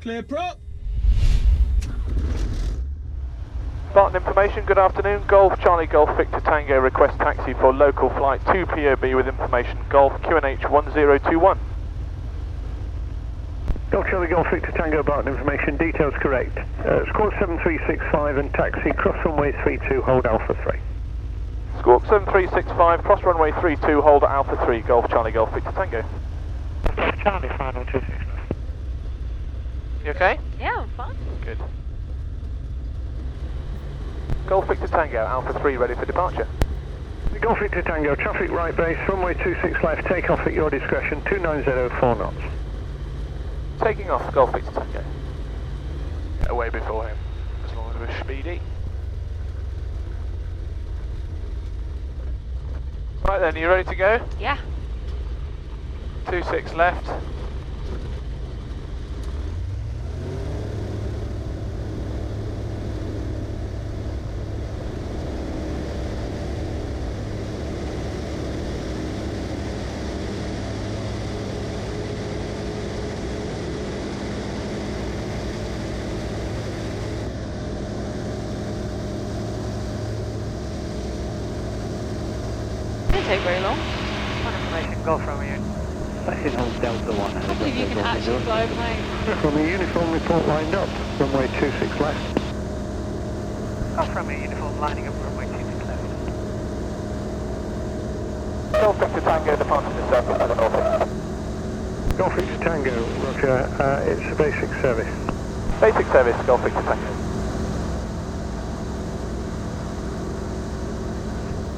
Clear prop. Barton information, good afternoon. Golf Charlie Golf Victor Tango, request taxi for local flight 2 POB with information Golf QNH 1021. Golf Charlie Golf Victor Tango, Barton information, details correct. Squawk 7365 and taxi, cross runway 32, hold Alpha 3. Squawk 7365, cross runway 32, hold Alpha 3, Golf Charlie Golf Victor Tango. Golf Charlie, final 26. You okay? Yeah, I'm fine. Good. Golf Victor Tango, Alpha 3 ready for departure. Golf Victor Tango, traffic right base, runway 26 left, take off at your discretion, 290, 4 knots. Taking off, Golf Victor Tango. Get away before him, as long as we're speedy. Right then, you ready to go? Yeah. 26 left. Didn't take very long. Information, Golf Romeo. Signal Delta 1. I can't believe you can actually fly a plane. From the uniform report lined up, runway 26 left. Golf Romeo uniform lining up, runway 26 left. Golf Victor Tango, departing the circle at the north. Golf Victor Tango, Roger, it's a basic service. Basic service, Golf Victor Tango.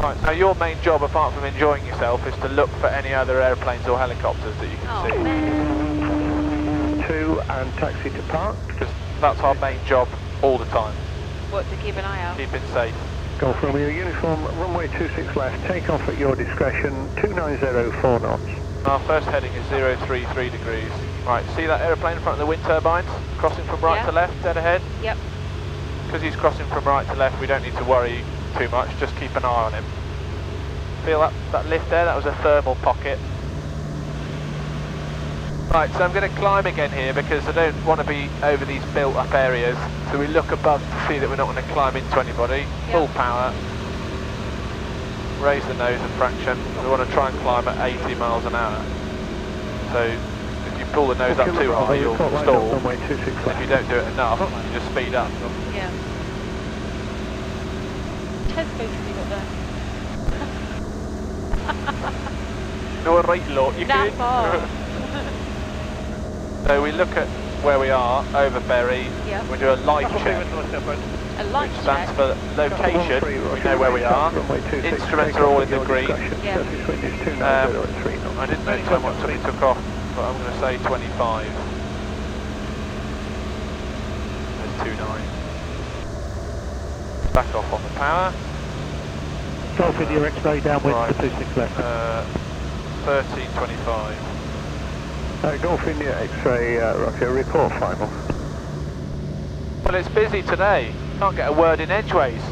Right, so your main job, apart from enjoying yourself, is to look for any other airplanes or helicopters that you can see. Man. 2 and taxi to park. Because that's our main job all the time. What, to keep an eye out? Keep it safe. Golf Romeo uniform, runway 26 left, take off at your discretion, 290, 4 knots. Our first heading is 033 degrees. Right, see that aeroplane in front of the wind turbines? Crossing from right to left, dead ahead? Yep. Because he's crossing from right to left, we don't need to worry too much, just keep an eye on him. Feel that lift there? That was a thermal pocket. Right, so I'm going to climb again here because I don't want to be over these built up areas. So we look above to see that we're not going to climb into anybody. Yep. Full power. Raise the nose a fraction. We want to try and climb at 80 miles an hour. So if you pull the nose up too high, you'll stall. If you don't do it enough, you just speed up. Yeah. Ted's basically got there. No right lot, you That could. far. So we look at where we are, over Berry. Yep. We do a light check, A light which stands check. for location. We know where we are. Instruments are all in the green. Yeah. I didn't notice how much we took off, but I'm going to say 25. There's 29. Back off on the power. Golf with your X-ray downwind Right. to 26 left. 1325. Golf India X-ray, Roger, report final. Well, it's busy today. Can't get a word in edgeways.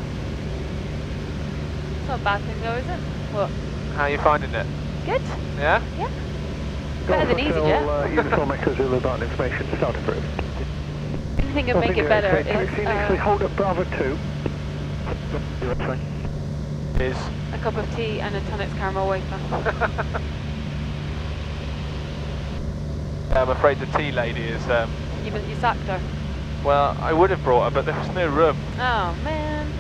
It's not a bad thing though, is it? What? How are you finding it? Good? Yeah? Yeah. Better than EasyJet. Uniform Echo Zulu Barton information, start approved. Anything that make it better Taxi initially is hold up Bravo 2. Your X-ray. Is a cup of tea and a Tunnets caramel wafer. I'm afraid the tea lady is, You sacked her. well, I would have brought her, but there was no room. Oh man.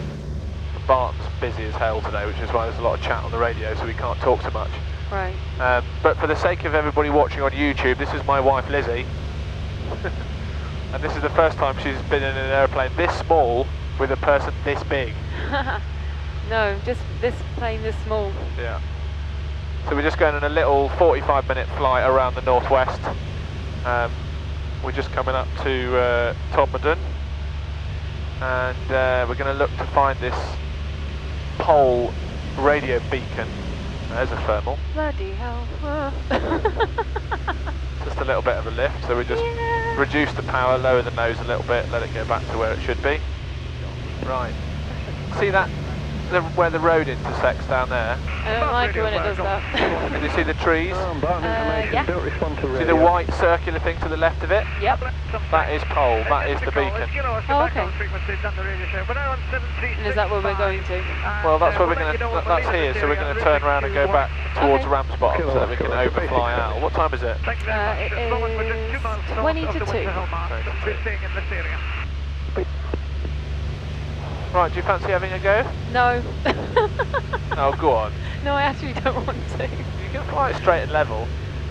Barton's busy as hell today, which is why there's a lot of chat on the radio, so we can't talk so much. Right. But for the sake of everybody watching on YouTube, this is my wife Lizzie. And this is the first time she's been in an airplane this small with a person this big. No, just this plane this small. Yeah. So we're just going on a little 45-minute flight around the northwest. We're just coming up to Todmorden, and we're going to look to find this pole radio beacon. There's a thermal. Bloody hell. Just a little bit of a lift, so we just reduce the power, lower the nose a little bit, let it go back to where it should be. Right. See that where the road intersects down there? I don't like it when it does that. Can you see the trees? Barton information, yeah. don't respond to radio. See the white circular thing to the left of it? Yep. That is pole, that is the beacon. Oh, okay. And is that where we're going to? Well, that's where we're going to, that's here, so we're going to turn around and go back towards Ramsbottom so that we can overfly out. What time is it? It is 20 to 2. Right, do you fancy having a go? No. Oh, go on. No, I actually don't want to. You can fly it straight and level.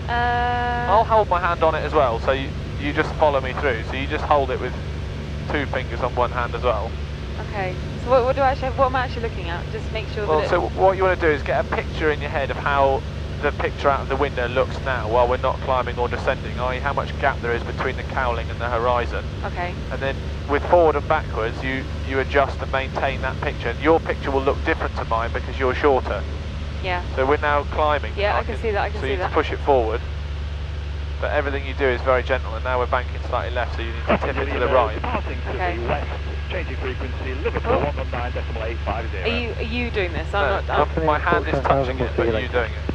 I'll hold my hand on it as well, so you just follow me through. So you just hold it with 2 fingers on one hand as well. Okay. So what am I actually looking at? Just make sure Well, that so what you want to do is get a picture in your head of how the picture out of the window looks now while we're not climbing or descending, i.e. how much gap there is between the cowling and the horizon. Okay. And then with forward and backwards, you adjust and maintain that picture. And your picture will look different to mine because you're shorter. Yeah. So we're now climbing. Yeah, I can see that, I can so see you need that. to push it forward. But everything you do is very gentle, and now we're banking slightly left, so you need to tip it to the right. Okay. Changing frequency, Liverpool 119.850. Are you doing this? I'm No, not. my hand is touching it, but you're doing it.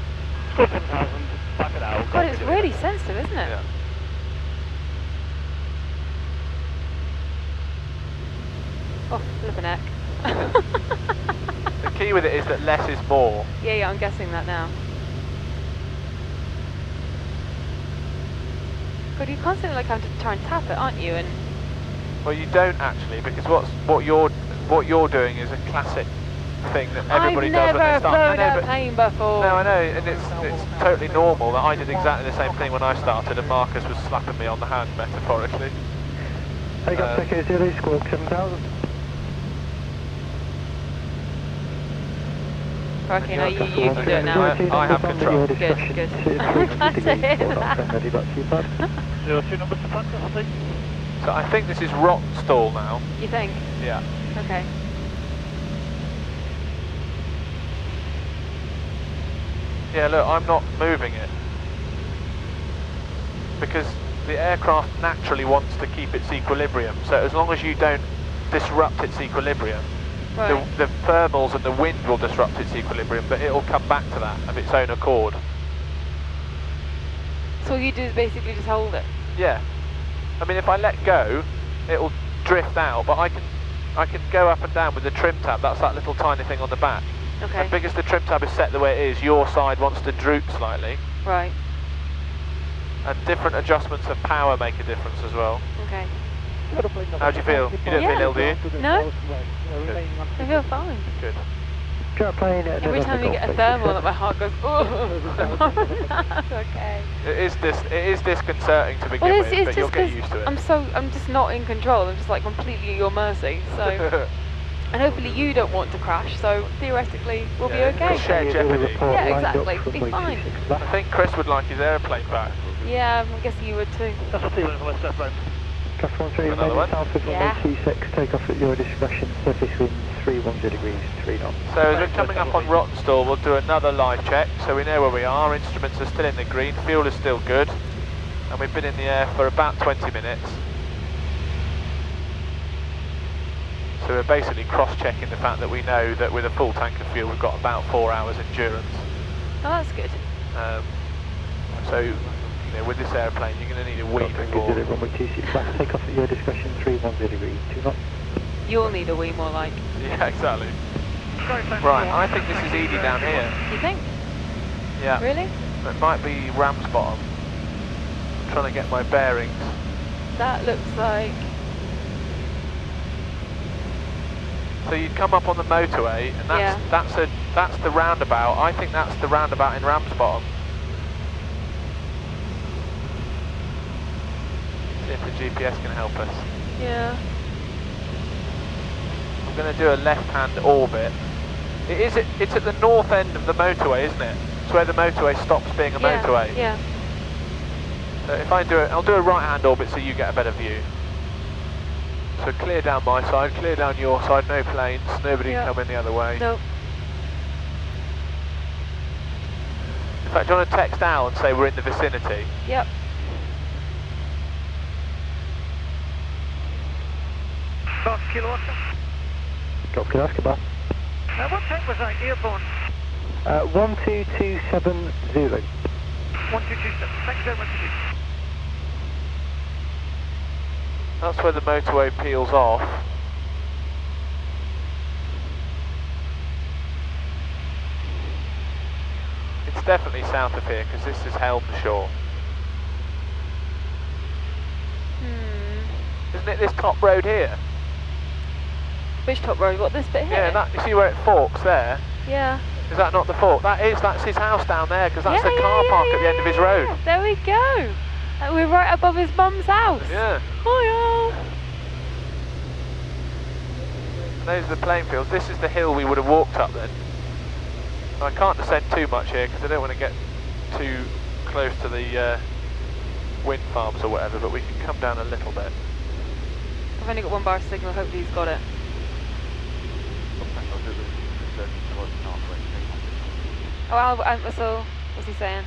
7,000, back it out. God, it's really sensitive, isn't it? Yeah. Oh, flippin' heck. The key with it is that less is more. Yeah, I'm guessing that now. God, you constantly like have to try and tap it, aren't you? And Well, you don't actually, because what you're doing is a classic thing that everybody does when they I've start. never flown a plane before. No, I know, and it's totally normal. That I did exactly the same thing when I started, and Marcus was slapping me on the hand metaphorically. I got Echo 0, squawk 7,000. Okay, no, you can do it now. I have control. Good, good. I'm glad to hear that. Ready back to you, bud. 02 number to fantastic. So I think this is Rottenstall now. You think? Yeah. Okay. Yeah, look, I'm not moving it. Because the aircraft naturally wants to keep its equilibrium. So as long as you don't disrupt its equilibrium, Right. the thermals and the wind will disrupt its equilibrium, but it'll come back to that of its own accord. So all you do is basically just hold it. Yeah. I mean, if I let go, it'll drift out, but I can go up and down with the trim tab. That's that little tiny thing on the back. Okay. And because the trim tab is set the way it is, your side wants to droop slightly. Right. And different adjustments of power make a difference as well. Okay. How do you feel? You don't feel ill, do you? No? I feel fine. Good. Got a plane at Every time you get a thermal, my heart goes, oh. Okay. It is disconcerting to begin Well, with, it's but you'll just get 'cause used to it. I'm just not in control. I'm just like completely at your mercy. So, and hopefully you don't want to crash. So theoretically, we'll be okay. Share jeopardy. Yeah, exactly. Be fine. I think Chris would like his airplane back. Yeah, I'm guessing you would too. That's what feeling for my step friend. Cast 13, Another one? south of Yeah. 126, take off at your discretion, surface winds 310 degrees, 3 knots. So as we're coming up on Rottenstall, we'll do another live check, so we know where we are. Instruments are still in the green, fuel is still good, and we've been in the air for about 20 minutes. So we're basically cross-checking the fact that we know that with a full tank of fuel we've got about 4 hours endurance. Oh, that's good. So, you know, with this airplane you're going to need a wee before... Runway 26 left, take off at your discretion, 310 degrees, 2 knots. You'll need a wee more like. Yeah, exactly. Right, I think this is Edie down here. You think? Yeah. Really? It might be Ramsbottom. I'm trying to get my bearings. That looks like. So you'd come up on the motorway, and that's the roundabout. I think that's the roundabout in Ramsbottom. See if the GPS can help us. Yeah. I'm going to do a left-hand orbit. It's at the north end of the motorway, isn't it? It's where the motorway stops being a motorway. Yeah. So if I do it, I'll do a right-hand orbit so you get a better view. So clear down my side, clear down your side, no planes, nobody coming the other way. No. In fact, do you want to text Al and say we're in the vicinity? Yep. Drop Oscar, What time was that? Airborne? 1227 Zulu. 1227. Thank you very much indeed. That's where the motorway peels off. It's definitely south of here because this is Helmshire. Isn't it this top road here? Which top road? What, this bit here? Yeah, that, you see where it forks there? Yeah. Is that not the fork? That's his house down there because that's the car park at the end of his road. Yeah. There we go. And we're right above his mum's house. Yeah. Hiya. Those are the playing fields. This is the hill we would have walked up then. I can't descend too much here because I don't want to get too close to the wind farms or whatever, but we can come down a little bit. I've only got one bar signal, hopefully he's got it. Oh, so, what's he saying?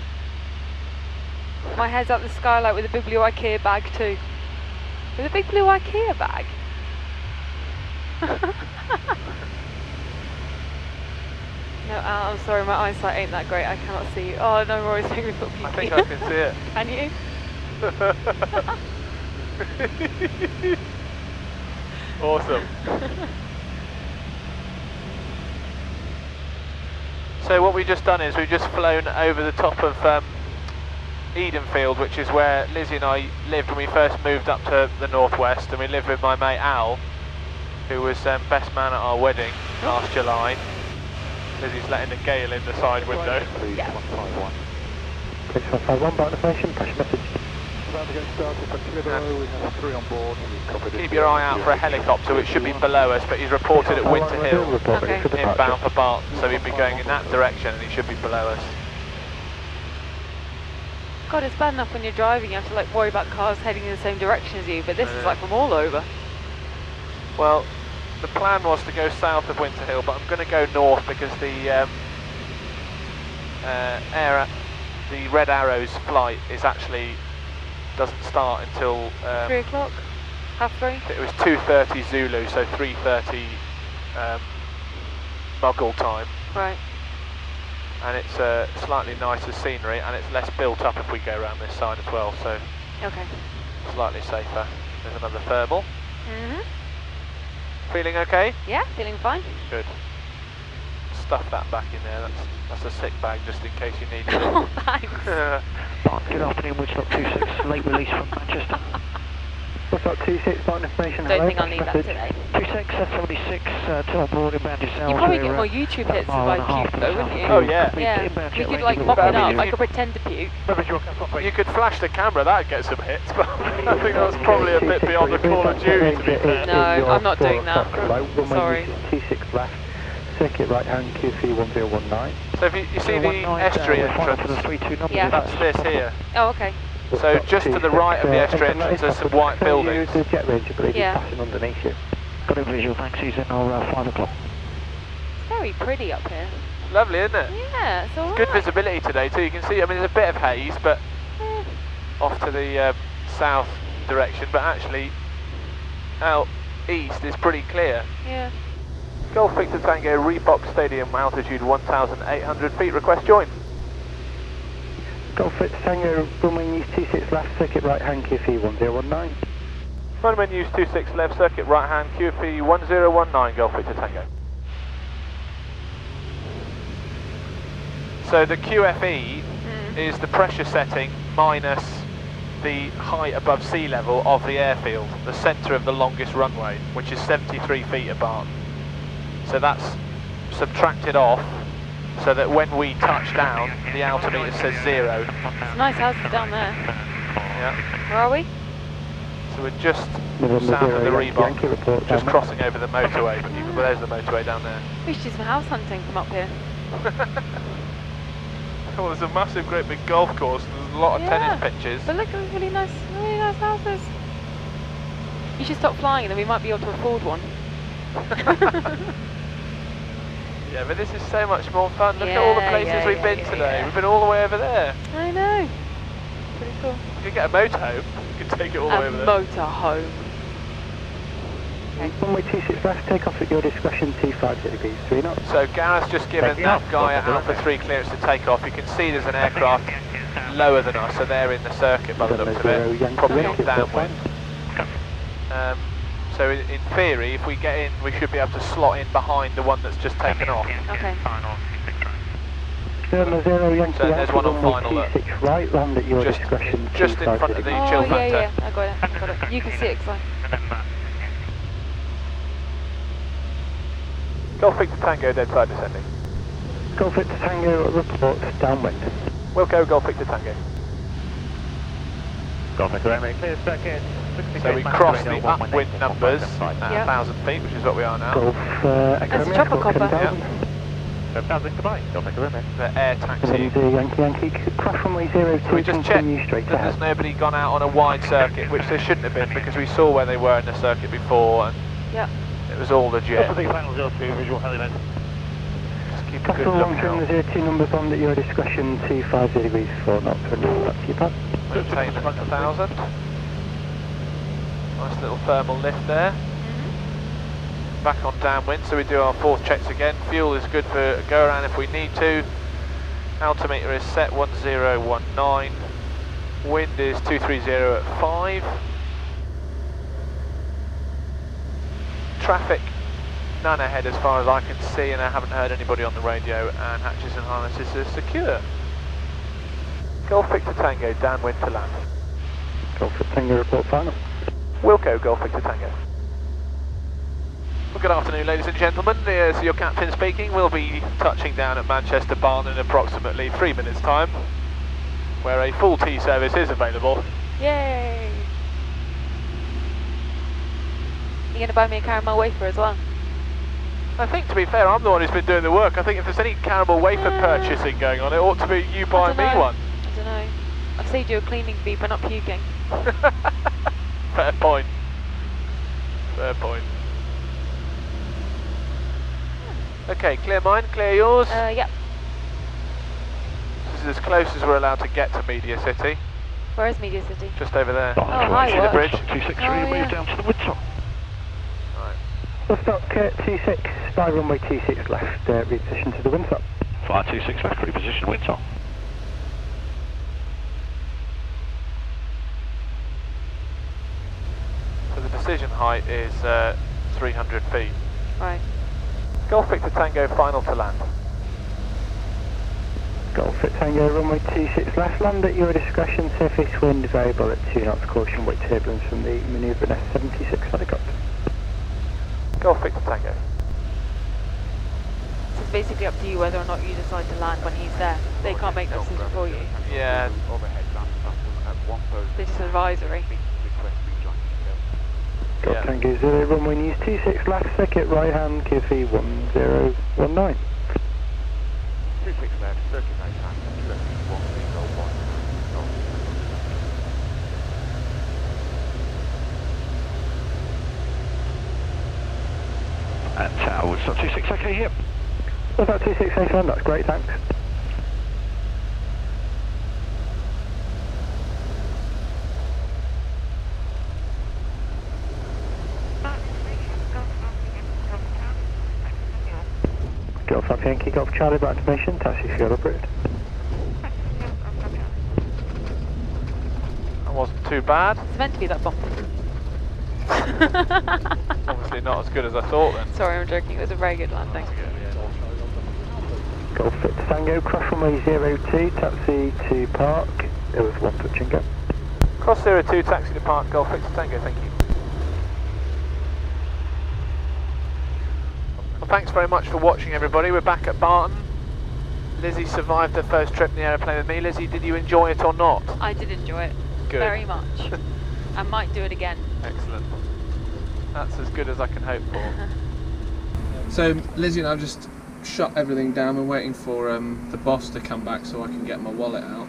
My head's up the skylight with a big blue IKEA bag too. With a big blue IKEA bag? No, Al, I'm sorry, my eyesight ain't that great, I cannot see you. Oh no, Rory's making me feel peaky. I think I can see it. Can you? Awesome. So what we've just done is we've just flown over the top of Edenfield, which is where Lizzie and I lived when we first moved up to the northwest, and we lived with my mate Al, who was best man at our wedding last July. Lizzie's letting the gale in the side window. Yeah. 6151, Barton information, pressure message. About to get started for Clitheroe, we have 3 on board. Keep your eye out for a helicopter, which should be below us, but he's reported at Winter Hill, Okay. inbound for Barton, so he'd be going in that direction and he should be below us. God, it's bad enough when you're driving, you have to like worry about cars heading in the same direction as you, but this is like from all over. Well, the plan was to go south of Winter Hill, but I'm going to go north because the the Red Arrow's flight is actually doesn't start until 3 o'clock? Half 3? it was 2:30 Zulu, so 3:30 Muggle time. Right. And it's slightly nicer scenery, and it's less built up if we go around this side as well, so Okay. slightly safer. There's another thermal. Mhm. Feeling okay? Yeah, feeling fine. Good. Stuff that back in there. That's a sick bag just in case you need it. Oh, thanks. Good afternoon, Woodstock 26, late release from Manchester. Woodstock 26, Barton information, Don't hello, think I'll need that message. today. 26, 76, to our board inbound yourselves. You'd probably get more YouTube hits if I puked though, wouldn't you? Oh yeah. Yeah, Inbound we jet could range like of mop it about up, 1 I could pretend to puke. You could flash the camera, that'd get some hits, but I think that's probably a bit beyond the call of duty to be fair. No, I'm not doing that. Sorry. Sorry. T6 left, circuit right hand, QC 1019. So if you see the estuary entrance, Yeah. that's this here. Oh, okay. So just to the right of the estuary entrance there's some white buildings. The jet range, I believe, Yeah. is passing underneath you. Got a visual, thanks, he's in our 5 o'clock. Very pretty up here. Lovely, isn't it? Yeah, it's alright. Good visibility today too, you can see, I mean there's a bit of haze, but off to the south direction, but actually out east is pretty clear. Yeah. Golf Victor Tango, Reebok Stadium, altitude 1,800 feet, request join. Golf Victor Tango, runway use 26 left, circuit right hand, QC 1019. Runway use 26 left, circuit right hand, QFE 1019, Golf Victor Tango. So the QFE is the pressure setting minus the height above sea level of the airfield, the centre of the longest runway, which is 73 feet at Barton. So that's subtracted off, so that when we touch down, the altimeter says 0. It's nice houses down there. Yeah. Where are we? So we're just south of the Reebok, just crossing over the motorway, but there's the motorway down there. We should do some house hunting from up here. Well, there's a massive, great big golf course, and there's a lot of tennis pitches. But look at those really nice houses. You should stop flying and then we might be able to afford one. Yeah, but this is so much more fun. Look at all the places we've been today. We've been all the way over there. I know. Pretty cool. You could get a motorhome. You could take it all the way over there. A motorhome. Okay. Runway 26 left, take off at your discretion, 250 degrees, 3 knots. So Gareth's just given that guy at Alpha 3 clearance to take off. You can see there's an aircraft lower than us, so they're in the circuit by the looks of it, probably on downwind. So in theory, if we get in, we should be able to slot in behind the one that's just taken off. Okay. Zero, Yankee, So there's one on final look. 26 right, land at your discretion, Just in front of the Oh, chill yeah, factor. yeah, I got it. You can see it, because Golf Victor Tango, dead side descending. Golf Victor Tango, report downwind. Wilco, Golf Victor Tango. Golf Victor Tango, clear circuit. So we crossed the upwind numbers at 1,000 feet, which is what we are now. Golf That's a chopper copper. The air taxi. Yankee, cross runway 02, So we just checked that there's nobody gone out on a wide circuit, which there shouldn't have been because we saw where they were in the circuit before and it was all legit. Just keep a good Castle look long-term, out. the 02 numbers on at your discretion, 250 degrees, 4 knots, that's your pad. Maintain at 1,000. Nice little thermal lift there. Back on downwind, so we do our fourth checks again. Fuel is good for go around if we need to. Altimeter is set 1019. Wind is 230 at 5. Traffic, none ahead as far as I can see, and I haven't heard anybody on the radio, and hatches and harnesses are secure. Golf Victor Tango, downwind to land. Golf Victor Tango, report final. Wilco, Golf Victor Tango. Well, good afternoon, ladies and gentlemen. Here's your captain speaking. We'll be touching down at Manchester Barton in approximately 3 minutes' time, where a full tea service is available. Yay! You going to buy me a caramel wafer as well? I think, to be fair, I'm the one who's been doing the work. I think if there's any caramel wafer purchasing going on, it ought to be you buying me one. I don't know. I've saved you a cleaning fee for not puking. Fair point. Fair point. Okay, clear mine, clear yours. Yep. This is as close as we're allowed to get to Media City. Where is Media City? Just over there. Oh, hi, See the bridge? 263, Oh, move down to the Woodstock. Right. Woodstock 26, by runway 26 left, reposition to the windsock. Fire 26 left, reposition Woodstock. So the decision height is 300 feet. Right. Golf Victor Tango, final to land. Golf Victor Tango, runway 26 left, land at your discretion, surface wind variable at 2 knots, caution weight turbulence from the manoeuvre S76 helicopter. Golf Victor Tango. So it's basically up to you whether or not you decide to land when he's there. They can't make that decision for you. Yeah. They're just advisory. Golf Tango 0, runway news 26 left, circuit right hand, QFE 1019. 26 left, circuit right hand, QFE 1019. And Woodstock 26, okay here. Woodstock 26 safe land, that's great, thanks. Golf Alpha Yankee, Golf Charlie, back information, taxi field approved. That wasn't too bad. It's meant to be that bumpy. Obviously not as good as I thought then. Sorry, I'm joking. It was a very good landing. Golf Victor Tango, cross runway 02, taxi to park. There was one touch and go. Cross 02, taxi to park, Golf Victor Tango, thank you. Well, thanks very much for watching, everybody. We're back at Barton. Lizzie survived her first trip in the aeroplane with me. Lizzie, did you enjoy it or not? I did enjoy it. Good. Very much. I might do it again. Excellent. That's as good as I can hope for. So Lizzie and I have just shut everything down. We're waiting for the boss to come back so I can get my wallet out.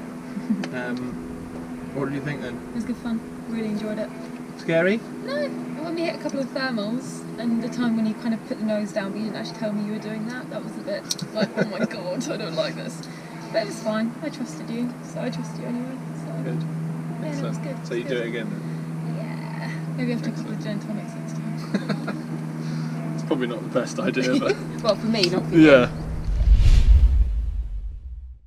What did you think then? It was good fun. Really enjoyed it. Scary? No, when we hit a couple of thermals and the time when you kind of put the nose down but you didn't actually tell me you were doing that, that was a bit like, oh my god, I don't like this. But it was fine. I trusted you, so I trust you anyway. So. Good. Yeah, it was good. So you do it again then? Yeah. Maybe after a couple of gin tonics next time. It's probably not the best idea, but Well, for me, not for you. yeah.